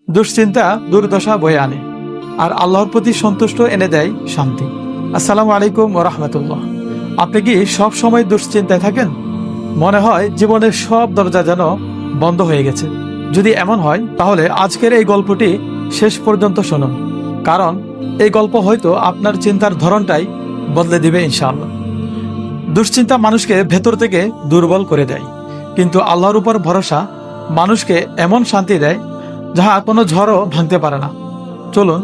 দুশ্চিন্তা দুর্দশা বয়ে আনে, আর আল্লাহর প্রতি সন্তুষ্ট এনে দেয় শান্তি। আসসালামু আলাইকুম ওয়া রাহমাতুল্লাহ। আপনি কি সব সময় দুশ্চিন্তায় থাকেন? মনে হয় জীবনের সব দরজা যেন বন্ধ হয়ে গেছে। যদি এমন হয় তাহলে আজকের এই গল্পটি শেষ পর্যন্ত শুনুন, কারণ এই গল্প হয়তো আপনার চিন্তার ধরনটাই বদলে দিবে ইনশাআল্লাহ। দুশ্চিন্তা মানুষকে ভেতর থেকে দুর্বল করে দেয়, কিন্তু আল্লাহর উপর ভরসা মানুষকে এমন শান্তি দেয় যাহা কোনো ঝড়ও ভাঙতে পারে না। চলুন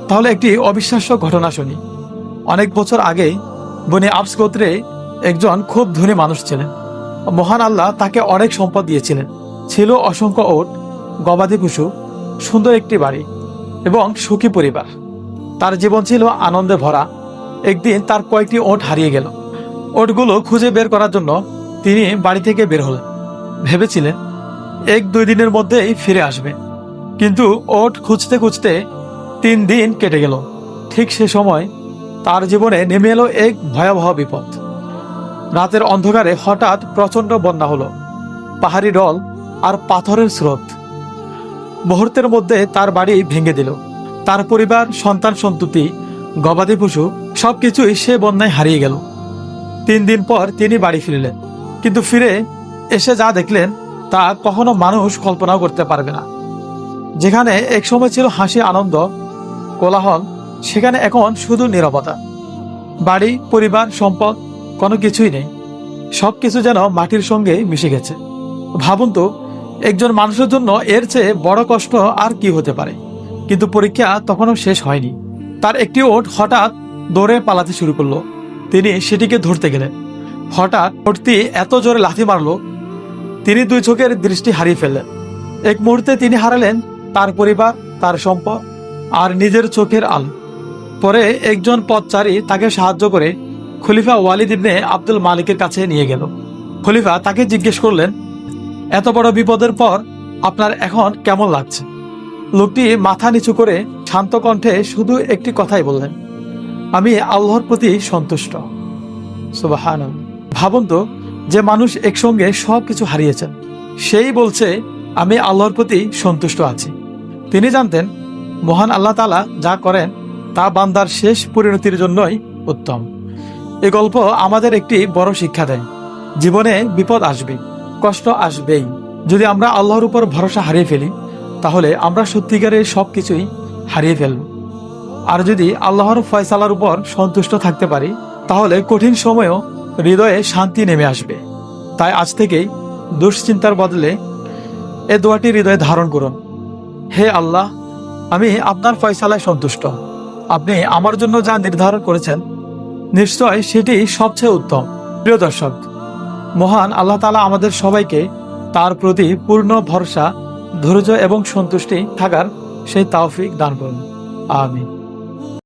তাহলে একটি অবিশ্বাস্য ঘটনা শুনি। অনেক বছর আগেই বনি আবস গোত্রে একজন খুব ধনী মানুষ ছিলেন। মহান আল্লাহ তাকে অনেক সম্পদ দিয়েছিলেন। ছিল অসংখ্য ওট, গবাদি পশু, সুন্দর একটি বাড়ি এবং সুখী পরিবার। তার জীবন ছিল আনন্দে ভরা। একদিন তার কয়েকটি ওট হারিয়ে গেল। ওটগুলো খুঁজে বের করার জন্য তিনি বাড়ি থেকে বের হলেন। ভেবেছিলেন 1-2 দিনের মধ্যেই ফিরে আসবে, কিন্তু ওট খুঁজতে খুঁজতে 3 দিন কেটে গেল। ঠিক সে সময় তার জীবনে নেমে এলো এক ভয়াবহ বিপদ। রাতের অন্ধকারে হঠাৎ প্রচন্ড বন্যা হলো, পাহাড়ি ঢল আর পাথরের স্রোত মুহূর্তের মধ্যে তার বাড়ি ভেঙে দিল। তার পরিবার, সন্তান সন্ততি, গবাদি পশু সবকিছুই সে বন্যায় হারিয়ে গেল। 3 দিন পর তিনি বাড়ি ফিরলেন, কিন্তু ফিরে এসে যা দেখলেন তা কখনো মানুষ কল্পনাও করতে পারবে না। যেখানে একসময় ছিল হাসি, আনন্দ, কোলাহল, সেখানে এখন শুধু নীরবতা। বাড়ি, পরিবার, সম্পদ কোনো কিছুই নেই। সবকিছু যেন মাটির সঙ্গে মিশে গেছে। ভাবুন তো, একজন মানুষের জন্য এর চেয়ে বড় কষ্ট আর কি হতে পারে। কিন্তু পরীক্ষা তখনও শেষ হয়নি। তার একটি ওট হঠাৎ দৌড়ে পালাতে শুরু করলো। তিনি সেটিকে ধরতে গেলেন। হঠাৎ ওটটি এত জোরে লাথি মারলো, তিনি 2 চোখের দৃষ্টি হারিয়ে ফেললেন। এক মুহূর্তে তিনি হারালেন তার পরিবার, তার সম্পদ আর নিজের চোখের আলো। পরে একজন পথচারী তাকে সাহায্য করে খলিফা ওয়ালিদ ইবনে আব্দুল মালিকের কাছে নিয়ে গেল। খলিফা তাকে জিজ্ঞেস করলেন, এত বড় বিপদের পর আপনার এখন কেমন লাগছে? লোকটি মাথা নিচু করে শান্ত কণ্ঠে শুধু একটি কথাই বললেন, আমি আল্লাহর প্রতি সন্তুষ্ট। সুবহানাল্লাহ। ভাবুন তো, যে মানুষ একসঙ্গে সবকিছু হারিয়েছেন, সেই বলছে আমি আল্লাহর প্রতি সন্তুষ্ট আছি। তিনি জানতেন মহান আল্লাহ তাআলা যা করেন তা বান্দার শেষ পরিণতির জন্যই উত্তম। এই গল্প আমাদের একটি বড় শিক্ষা দেয়। জীবনে বিপদ আসবে, কষ্ট আসবেই। যদি আমরা আল্লাহর উপর ভরসা হারিয়ে ফেলি, তাহলে আমরা সত্যিকারের সবকিছুই হারিয়ে ফেলব। আর যদি আল্লাহর ফয়সালার উপর সন্তুষ্ট থাকতে পারি, তাহলে কঠিন সময়েও হৃদয়ে শান্তি নেমে আসবে। তাই আজ থেকেই দুশ্চিন্তার বদলে এ দোয়াটি হৃদয়ে ধারণ করুন, হে আল্লাহ, আমি আপনার ফয়সালায় সন্তুষ্ট। আপনি আমার জন্য যা নির্ধারণ করেছেন নিশ্চয় সেটি সবচেয়ে উত্তম। প্রিয় দর্শক, মহান আল্লাহ তাআলা আমাদের সবাইকে তার প্রতি পূর্ণ ভরসা, ধৈর্য এবং সন্তুষ্টি থাকার সেই তৌফিক দান করুন। আমিন।